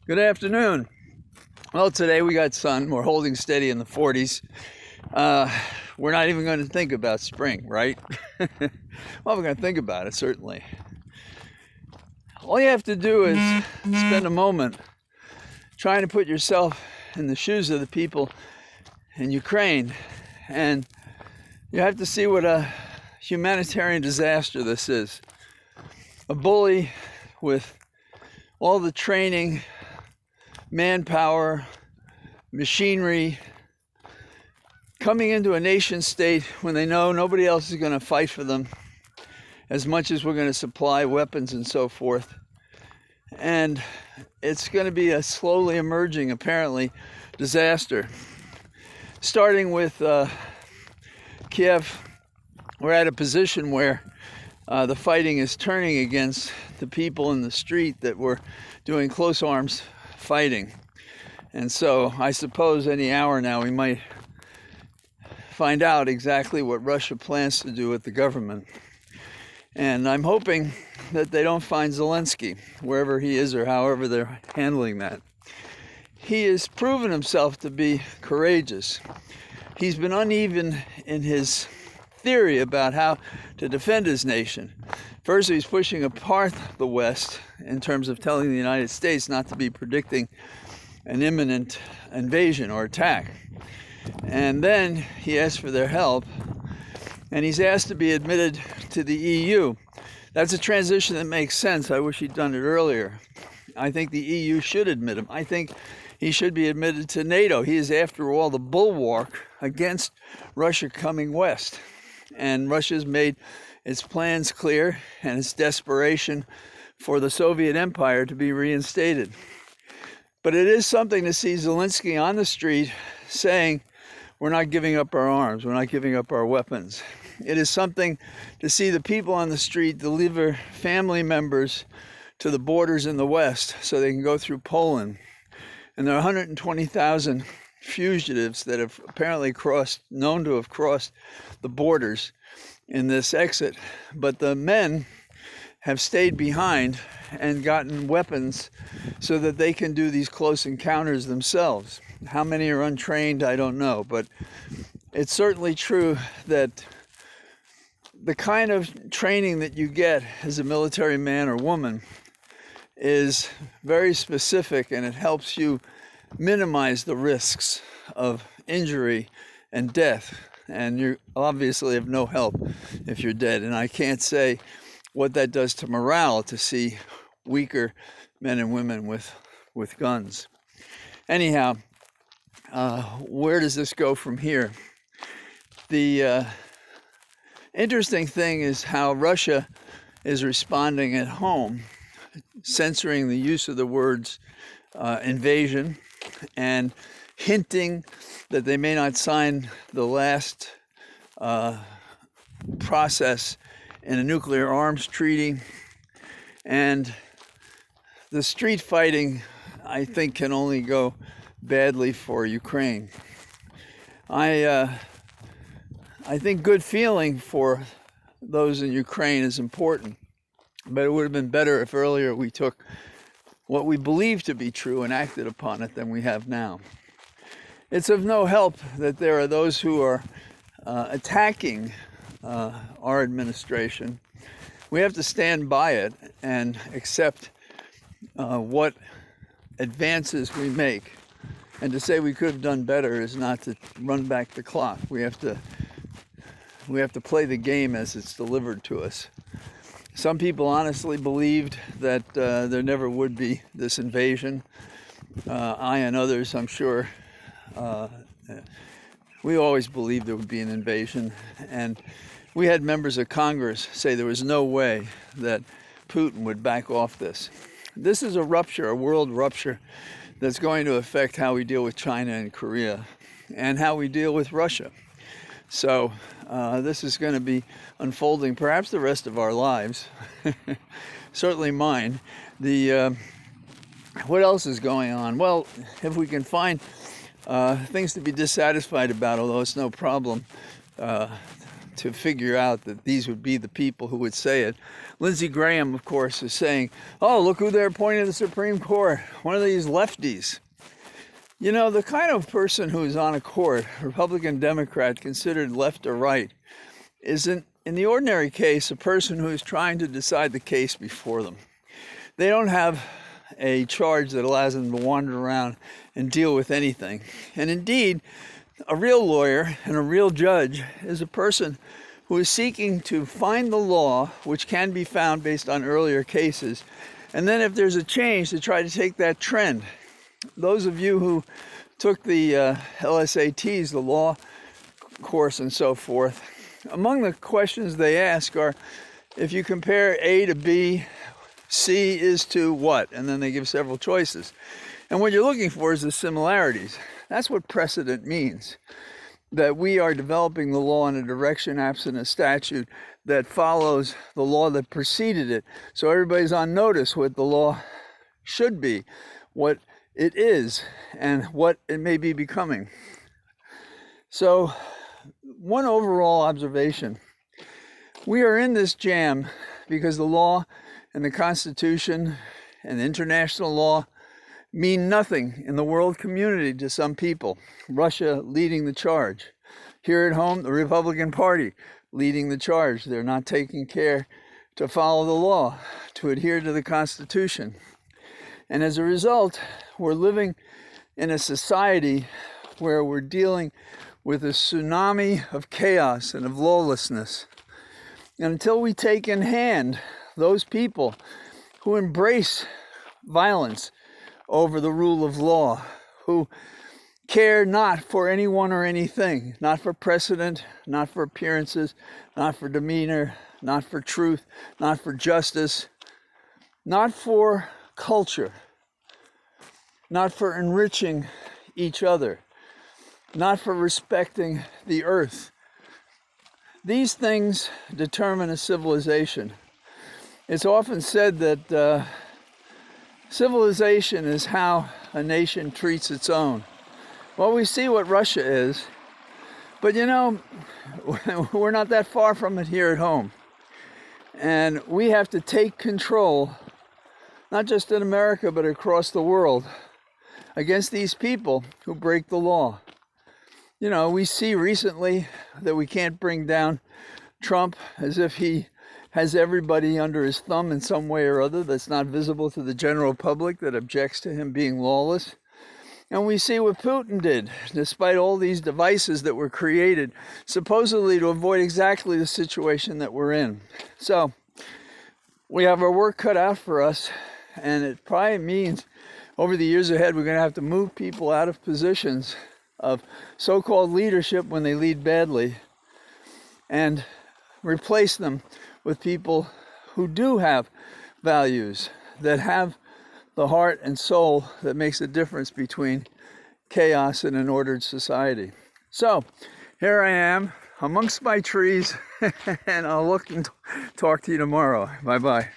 Good afternoon. Well, today we got sun. We're holding steady in the 40s. We're not even going to think about spring, right? Well, we're going to think about it, certainly. All you have to do is spend a moment trying to put yourself in the shoes of the people in Ukraine, and you have to see what a humanitarian disaster this is. A bully with all the training, manpower, machinery, coming into a nation state when they know nobody else is going to fight for them as much as we're going to supply weapons and so forth. And it's going to be a slowly emerging, apparently, disaster. Starting with Kiev, we're at a position where the fighting is turning against the people in the street that were doing close arms fighting. And so I suppose any hour now we might find out exactly what Russia plans to do with the government. And I'm hoping that they don't find Zelensky, wherever he is or however they're handling that. He has proven himself to be courageous. He's been uneven in his theory about how to defend his nation. First, he's pushing apart the West in terms of telling the United States not to be predicting an imminent invasion or attack. And then he asked for their help, and he's asked to be admitted to the EU. That's a transition that makes sense. I wish he'd done it earlier. I think the EU should admit him. I think he should be admitted to NATO. He is, after all, the bulwark against Russia coming west. And Russia's made its plans clear and its desperation for the Soviet Empire to be reinstated. But it is something to see Zelensky on the street saying, we're not giving up our arms, we're not giving up our weapons. It is something to see the people on the street deliver family members to the borders in the West so they can go through Poland. And there are 120,000 fugitives that have apparently known to have crossed the borders in this exit. But the men have stayed behind and gotten weapons so that they can do these close encounters themselves. How many are untrained, I don't know. But it's certainly true that the kind of training that you get as a military man or woman is very specific, and it helps you minimize the risks of injury and death. And you obviously have no help if you're dead. And I can't say what that does to morale to see weaker men and women with guns. Anyhow, where does this go from here? The interesting thing is how Russia is responding at home, censoring the use of the words invasion and hinting that they may not sign the last process in a nuclear arms treaty. And the street fighting, I think, can only go badly for Ukraine. I think good feeling for those in Ukraine is important, but it would have been better if earlier we took what we believe to be true and acted upon it than we have now. It's of no help that there are those who are attacking our administration. We have to stand by it and accept what advances we make. And to say we could have done better is not to run back the clock. We have to play the game as it's delivered to us. Some people honestly believed that there never would be this invasion. I and others, I'm sure, we always believed there would be an invasion. And we had members of Congress say there was no way that Putin would back off this. This is a rupture, a world rupture, that's going to affect how we deal with China and Korea and how we deal with Russia. So this is going to be unfolding perhaps the rest of our lives, certainly mine. What else is going on? Well, if we can find things to be dissatisfied about, although it's no problem to figure out that these would be the people who would say it. Lindsey Graham, of course, is saying, oh, look who they're appointing to the Supreme Court, one of these lefties. You know, the kind of person who is on a court, Republican, Democrat, considered left or right, isn't, in the ordinary case, a person who is trying to decide the case before them. They don't have a charge that allows them to wander around and deal with anything. And indeed, a real lawyer and a real judge is a person who is seeking to find the law, which can be found based on earlier cases, and then if there's a change, to try to take that trend. Those of you who took the LSATs, the law course and so forth, among the questions they ask are, if you compare A to B, C is to what? And then they give several choices. And what you're looking for is the similarities. That's what precedent means, that we are developing the law in a direction absent a statute that follows the law that preceded it. So everybody's on notice what the law should be, what it is, and what it may be becoming. So one overall observation, we are in this jam because the law and the Constitution and international law mean nothing in the world community to some people. Russia leading the charge. Here at home, the Republican Party leading the charge. They're not taking care to follow the law, to adhere to the Constitution. And as a result, we're living in a society where we're dealing with a tsunami of chaos and of lawlessness. And until we take in hand those people who embrace violence over the rule of law, who care not for anyone or anything, not for precedent, not for appearances, not for demeanor, not for truth, not for justice, not for culture, not for enriching each other, not for respecting the earth. These things determine a civilization. It's often said that civilization is how a nation treats its own. Well, we see what Russia is, but you know, we're not that far from it here at home. And we have to take control, not just in America, but across the world, against these people who break the law. You know, we see recently that we can't bring down Trump as if he has everybody under his thumb in some way or other that's not visible to the general public that objects to him being lawless. And we see what Putin did, despite all these devices that were created, supposedly to avoid exactly the situation that we're in. So we have our work cut out for us, and it probably means over the years ahead we're going to have to move people out of positions of so-called leadership when they lead badly and replace them with people who do have values, that have the heart and soul that makes a difference between chaos and an ordered society. So here I am amongst my trees, and I'll look and talk to you tomorrow. Bye-bye.